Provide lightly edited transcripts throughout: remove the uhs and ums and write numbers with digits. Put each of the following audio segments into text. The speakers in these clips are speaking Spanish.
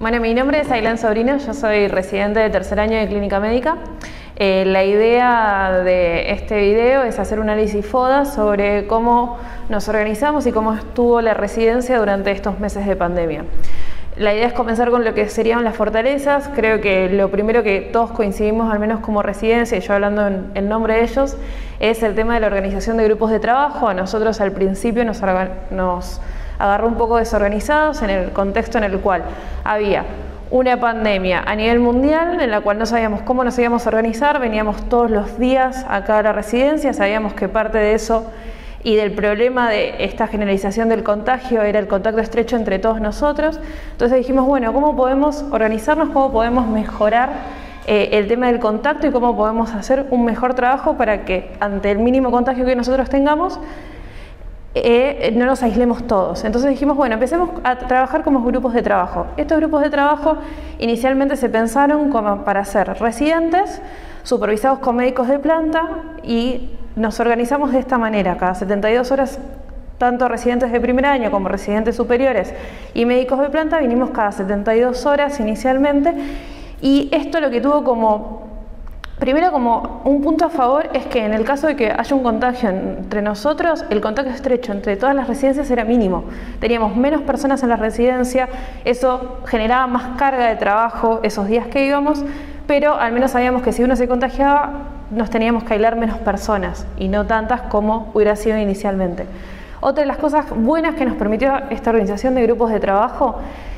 Bueno, mi nombre es Ailén Sobrino, yo soy residente de tercer año de Clínica Médica. La idea de este video es hacer un análisis FODA sobre cómo nos organizamos y cómo estuvo la residencia durante estos meses de pandemia. La idea es comenzar con lo que serían las fortalezas. Creo que lo primero que todos coincidimos, al menos como residencia, y yo hablando en nombre de ellos, es el tema de la organización de grupos de trabajo. A nosotros al principio nos agarró un poco desorganizados en el contexto en el cual había una pandemia a nivel mundial en la cual no sabíamos cómo nos íbamos a organizar, veníamos todos los días acá a la residencia, sabíamos que parte de eso y del problema de esta generalización del contagio era el contacto estrecho entre todos nosotros. Entonces dijimos, bueno, ¿cómo podemos organizarnos? ¿Cómo podemos mejorar el tema del contacto y cómo podemos hacer un mejor trabajo para que ante el mínimo contagio que nosotros tengamos no nos aislemos todos? Entonces dijimos, bueno, empecemos a trabajar como grupos de trabajo. Estos grupos de trabajo inicialmente se pensaron como para ser residentes, supervisados con médicos de planta, y nos organizamos de esta manera. Cada 72 horas, tanto residentes de primer año como residentes superiores y médicos de planta, vinimos cada 72 horas inicialmente, y esto lo que tuvo primero como un punto a favor es que en el caso de que haya un contagio entre nosotros, el contacto estrecho entre todas las residencias era mínimo. Teníamos menos personas en la residencia, eso generaba más carga de trabajo esos días que íbamos, pero al menos sabíamos que si uno se contagiaba, nos teníamos que aislar menos personas y no tantas como hubiera sido inicialmente. Otra de las cosas buenas que nos permitió esta organización de grupos de trabajo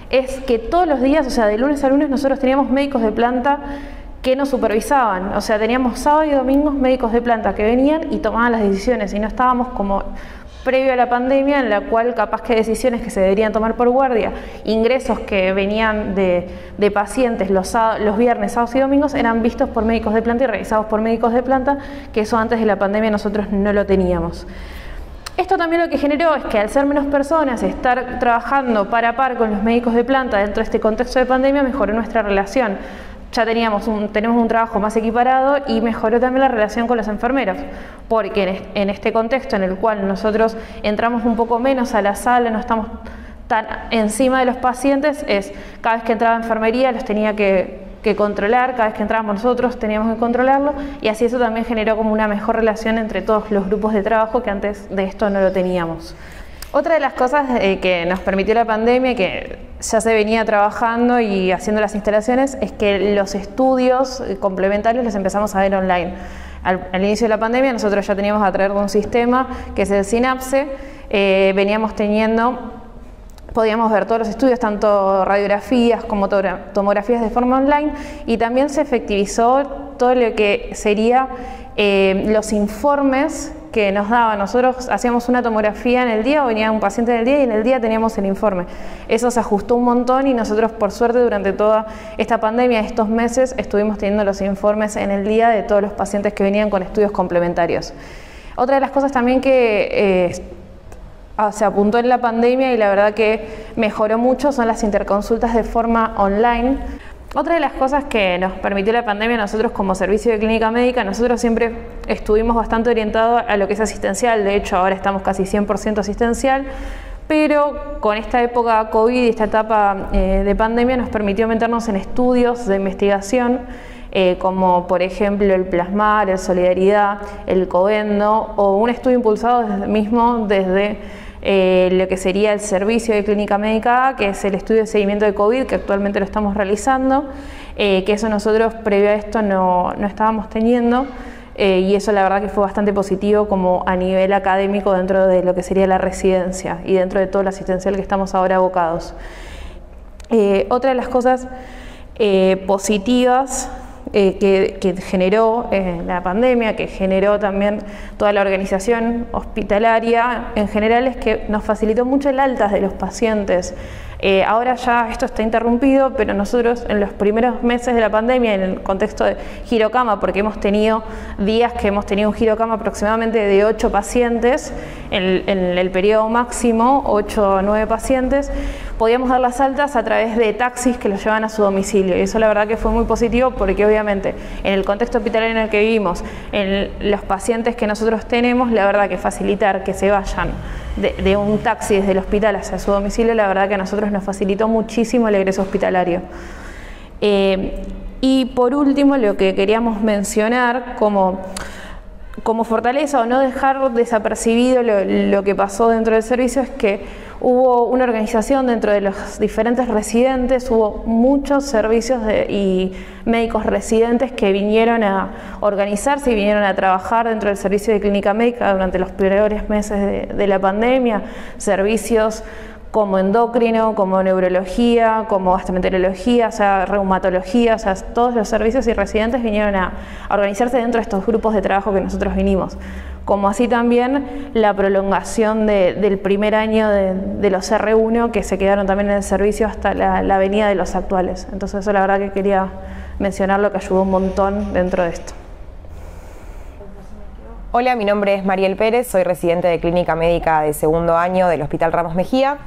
es que todos los días, o sea, de lunes a lunes, nosotros teníamos médicos de planta que nos supervisaban. O sea, teníamos sábado y domingos médicos de planta que venían y tomaban las decisiones, y no estábamos como previo a la pandemia en la cual capaz que decisiones que se deberían tomar por guardia, ingresos que venían de pacientes los viernes, sábados y domingos eran vistos por médicos de planta y revisados por médicos de planta, que eso antes de la pandemia nosotros no lo teníamos. Esto también lo que generó es que al ser menos personas, estar trabajando par a par con los médicos de planta dentro de este contexto de pandemia, mejoró nuestra relación. Ya tenemos un trabajo más equiparado y mejoró también la relación con los enfermeros, porque en este contexto en el cual nosotros entramos un poco menos a la sala, no estamos tan encima de los pacientes, cada vez que entraba enfermería los tenía que controlar, cada vez que entrábamos nosotros teníamos que controlarlo, y así eso también generó como una mejor relación entre todos los grupos de trabajo que antes de esto no lo teníamos. Otra de las cosas que nos permitió la pandemia, que ya se venía trabajando y haciendo las instalaciones, es que los estudios complementarios los empezamos a ver online. Al inicio de la pandemia nosotros ya teníamos a través de un sistema que es el Synapse, podíamos ver todos los estudios, tanto radiografías como tomografías de forma online, y también se efectivizó todo lo que sería los informes que nos daban. Nosotros hacíamos una tomografía en el día, o venía un paciente en el día y en el día teníamos el informe. Eso se ajustó un montón y nosotros, por suerte, durante toda esta pandemia, estos meses, estuvimos teniendo los informes en el día de todos los pacientes que venían con estudios complementarios. Otra de las cosas también que se apuntó en la pandemia y la verdad que mejoró mucho son las interconsultas de forma online. Otra de las cosas que nos permitió la pandemia, nosotros como servicio de clínica médica, nosotros siempre estuvimos bastante orientados a lo que es asistencial. De hecho, ahora estamos casi 100% asistencial, pero con esta época COVID y esta etapa de pandemia nos permitió meternos en estudios de investigación, como por ejemplo el Plasmar, el Solidaridad, el Covendo, o un estudio impulsado desde lo que sería el servicio de clínica médica, que es el estudio de seguimiento de COVID, que actualmente lo estamos realizando, que eso nosotros previo a esto no estábamos teniendo, y eso la verdad que fue bastante positivo como a nivel académico dentro de lo que sería la residencia y dentro de todo lo asistencial que estamos ahora abocados. Otra de las cosas positivas que generó la pandemia, que generó también toda la organización hospitalaria en general, es que nos facilitó mucho el alta de los pacientes. Ahora ya esto está interrumpido, pero nosotros en los primeros meses de la pandemia, en el contexto de girocama, porque hemos tenido días que hemos tenido un girocama aproximadamente de 8 pacientes, en el periodo máximo 8 o 9 pacientes, podíamos dar las altas a través de taxis que los llevan a su domicilio. Y eso la verdad que fue muy positivo porque obviamente en el contexto hospitalario en el que vivimos, en los pacientes que nosotros tenemos, la verdad que facilitar que se vayan de un taxi desde el hospital hacia su domicilio, la verdad que a nosotros nos facilitó muchísimo el egreso hospitalario. Y por último, lo que queríamos mencionar como fortaleza o no dejar desapercibido lo que pasó dentro del servicio es que hubo una organización dentro de los diferentes residentes, hubo muchos servicios y médicos residentes que vinieron a organizarse y vinieron a trabajar dentro del servicio de clínica médica durante los peores meses de la pandemia, servicios como endocrino, como neurología, como gastroenterología, o sea, reumatología, o sea, todos los servicios y residentes vinieron a organizarse dentro de estos grupos de trabajo que nosotros vinimos. Como así también la prolongación del primer año de los R1 que se quedaron también en el servicio hasta la venida de los actuales. Entonces eso la verdad que quería mencionar, lo que ayudó un montón dentro de esto. Hola, mi nombre es Mariel Pérez, soy residente de clínica médica de segundo año del Hospital Ramos Mejía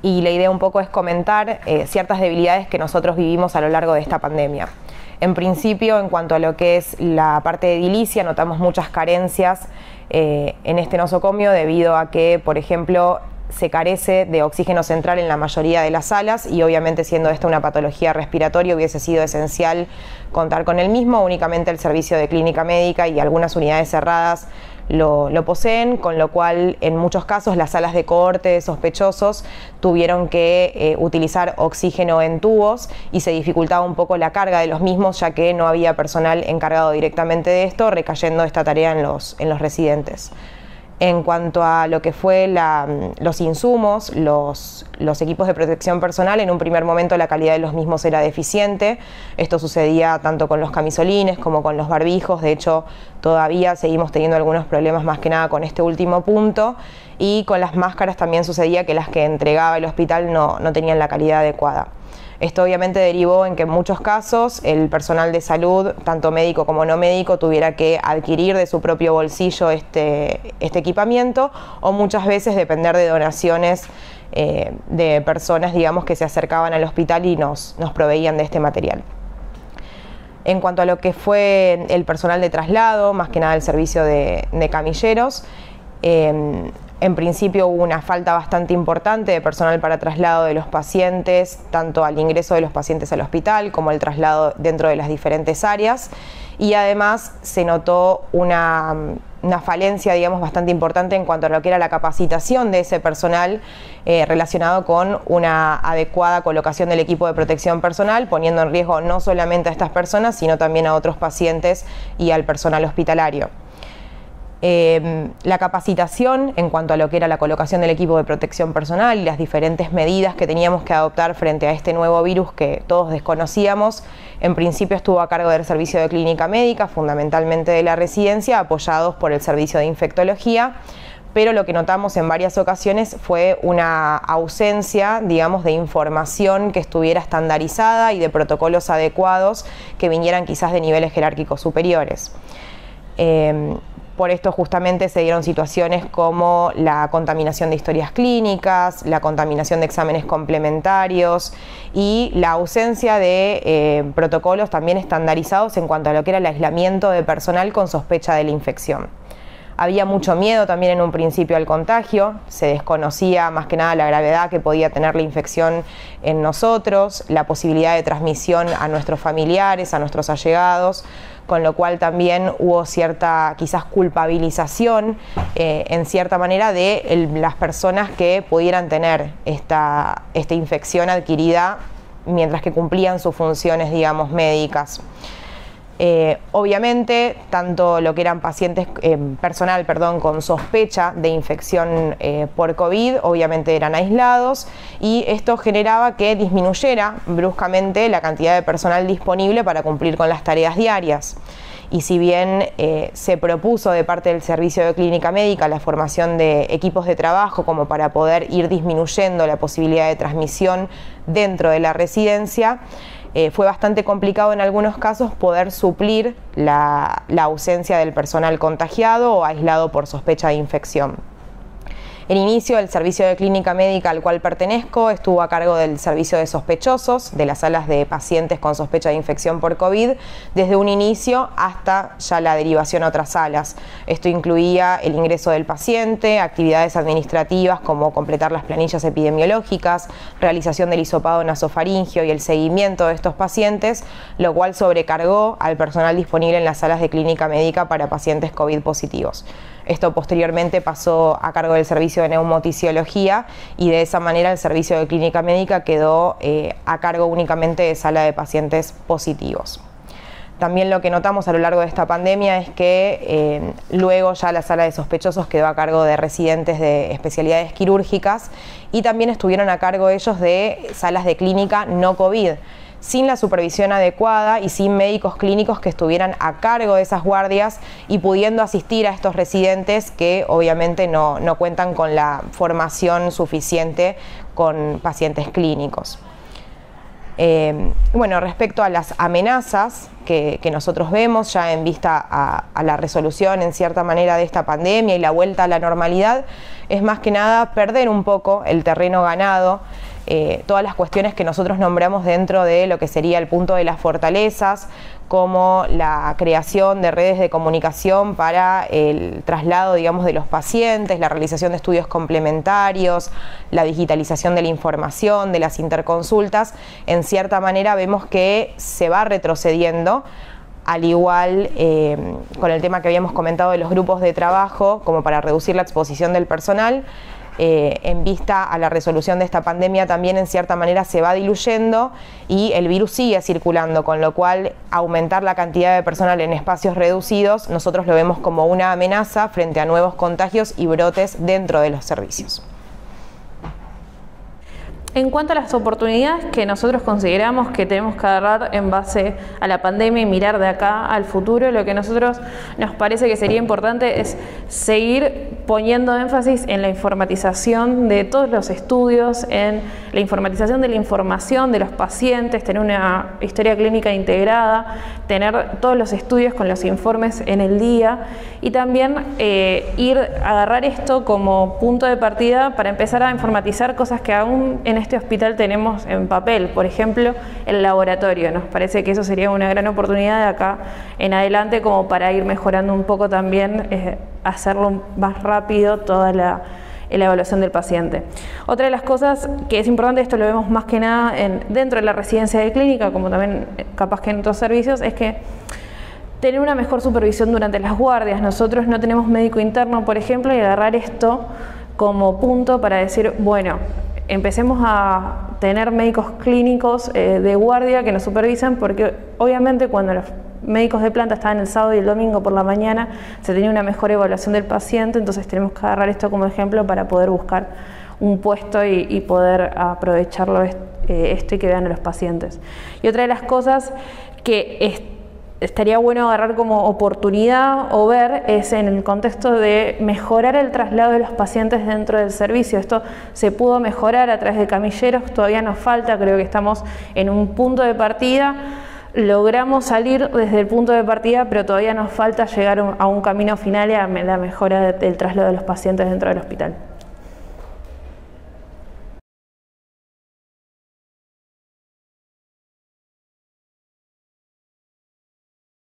y la idea un poco es comentar ciertas debilidades que nosotros vivimos a lo largo de esta pandemia. En principio, en cuanto a lo que es la parte de edilicia, notamos muchas carencias en este nosocomio debido a que, por ejemplo, se carece de oxígeno central en la mayoría de las salas y obviamente siendo esta una patología respiratoria hubiese sido esencial contar con el mismo. Únicamente el servicio de clínica médica y algunas unidades cerradas lo poseen, con lo cual en muchos casos las salas de cohorte de sospechosos tuvieron que utilizar oxígeno en tubos y se dificultaba un poco la carga de los mismos ya que no había personal encargado directamente de esto, recayendo esta tarea en los residentes. En cuanto a lo que fue los insumos, los equipos de protección personal, en un primer momento la calidad de los mismos era deficiente. Esto sucedía tanto con los camisolines como con los barbijos. De hecho, todavía seguimos teniendo algunos problemas más que nada con este último punto. Y con las máscaras también sucedía que las que entregaba el hospital no tenían la calidad adecuada. Esto obviamente derivó en que en muchos casos el personal de salud, tanto médico como no médico, tuviera que adquirir de su propio bolsillo este equipamiento o muchas veces depender de donaciones de personas, digamos, que se acercaban al hospital y nos proveían de este material. En cuanto a lo que fue el personal de traslado, más que nada el servicio de camilleros, en principio hubo una falta bastante importante de personal para traslado de los pacientes, tanto al ingreso de los pacientes al hospital como el traslado dentro de las diferentes áreas, y además se notó una falencia, digamos, bastante importante en cuanto a lo que era la capacitación de ese personal relacionado con una adecuada colocación del equipo de protección personal, poniendo en riesgo no solamente a estas personas, sino también a otros pacientes y al personal hospitalario. La capacitación en cuanto a lo que era la colocación del equipo de protección personal y las diferentes medidas que teníamos que adoptar frente a este nuevo virus que todos desconocíamos, en principio estuvo a cargo del servicio de clínica médica, fundamentalmente de la residencia, apoyados por el servicio de infectología, pero lo que notamos en varias ocasiones fue una ausencia, digamos, de información que estuviera estandarizada y de protocolos adecuados que vinieran quizás de niveles jerárquicos superiores. Por esto justamente se dieron situaciones como la contaminación de historias clínicas, la contaminación de exámenes complementarios y la ausencia de protocolos también estandarizados en cuanto a lo que era el aislamiento de personal con sospecha de la infección. Había mucho miedo también en un principio al contagio, se desconocía más que nada la gravedad que podía tener la infección en nosotros, la posibilidad de transmisión a nuestros familiares, a nuestros allegados, con lo cual también hubo cierta quizás culpabilización en cierta manera de las personas que pudieran tener esta infección adquirida mientras que cumplían sus funciones, digamos, médicas. Obviamente, tanto lo que eran pacientes, personal con sospecha de infección por COVID, obviamente eran aislados y esto generaba que disminuyera bruscamente la cantidad de personal disponible para cumplir con las tareas diarias. Y si bien se propuso de parte del servicio de clínica médica la formación de equipos de trabajo como para poder ir disminuyendo la posibilidad de transmisión dentro de la residencia, fue bastante complicado en algunos casos poder suplir la ausencia del personal contagiado o aislado por sospecha de infección. En inicio, el servicio de clínica médica al cual pertenezco estuvo a cargo del servicio de sospechosos, de las salas de pacientes con sospecha de infección por COVID, desde un inicio hasta ya la derivación a otras salas. Esto incluía el ingreso del paciente, actividades administrativas como completar las planillas epidemiológicas, realización del hisopado nasofaringio y el seguimiento de estos pacientes, lo cual sobrecargó al personal disponible en las salas de clínica médica para pacientes COVID positivos. Esto posteriormente pasó a cargo del servicio de neumotisiología y de esa manera el servicio de clínica médica quedó a cargo únicamente de sala de pacientes positivos. También lo que notamos a lo largo de esta pandemia es que luego ya la sala de sospechosos quedó a cargo de residentes de especialidades quirúrgicas y también estuvieron a cargo ellos de salas de clínica no COVID, sin la supervisión adecuada y sin médicos clínicos que estuvieran a cargo de esas guardias y pudiendo asistir a estos residentes que obviamente no cuentan con la formación suficiente con pacientes clínicos. Bueno, respecto a las amenazas que nosotros vemos ya en vista a la resolución en cierta manera de esta pandemia y la vuelta a la normalidad, es más que nada perder un poco el terreno ganado, todas las cuestiones que nosotros nombramos dentro de lo que sería el punto de las fortalezas, como la creación de redes de comunicación para el traslado, digamos, de los pacientes, la realización de estudios complementarios, la digitalización de la información, de las interconsultas. En cierta manera vemos que se va retrocediendo, al igual con el tema que habíamos comentado de los grupos de trabajo, como para reducir la exposición del personal. En vista a la resolución de esta pandemia también en cierta manera se va diluyendo y el virus sigue circulando, con lo cual aumentar la cantidad de personal en espacios reducidos nosotros lo vemos como una amenaza frente a nuevos contagios y brotes dentro de los servicios. En cuanto a las oportunidades que nosotros consideramos que tenemos que agarrar en base a la pandemia y mirar de acá al futuro, lo que a nosotros nos parece que sería importante es seguir poniendo énfasis en la informatización de todos los estudios, en la informatización de la información de los pacientes, tener una historia clínica integrada, tener todos los estudios con los informes en el día y también agarrar esto como punto de partida para empezar a informatizar cosas que aún en este hospital tenemos en papel, por ejemplo, el laboratorio. Nos parece que eso sería una gran oportunidad de acá en adelante como para ir mejorando un poco también, hacerlo más rápido toda la evaluación del paciente. Otra de las cosas que es importante, esto lo vemos más que nada dentro de la residencia de clínica, como también capaz que en otros servicios, es que tener una mejor supervisión durante las guardias. Nosotros no tenemos médico interno, por ejemplo, y agarrar esto como punto para decir, bueno, empecemos a tener médicos clínicos de guardia que nos supervisen, porque obviamente cuando los médicos de planta estaban el sábado y el domingo por la mañana se tenía una mejor evaluación del paciente, entonces tenemos que agarrar esto como ejemplo para poder buscar un puesto y poder aprovecharlo esto y que vean a los pacientes. Y otra de las cosas que estaría bueno agarrar como oportunidad o ver es en el contexto de mejorar el traslado de los pacientes dentro del servicio. Esto se pudo mejorar a través de camilleros, todavía nos falta, creo que estamos en un punto de partida, logramos salir desde el punto de partida, pero todavía nos falta llegar a un camino final y a la mejora del traslado de los pacientes dentro del hospital.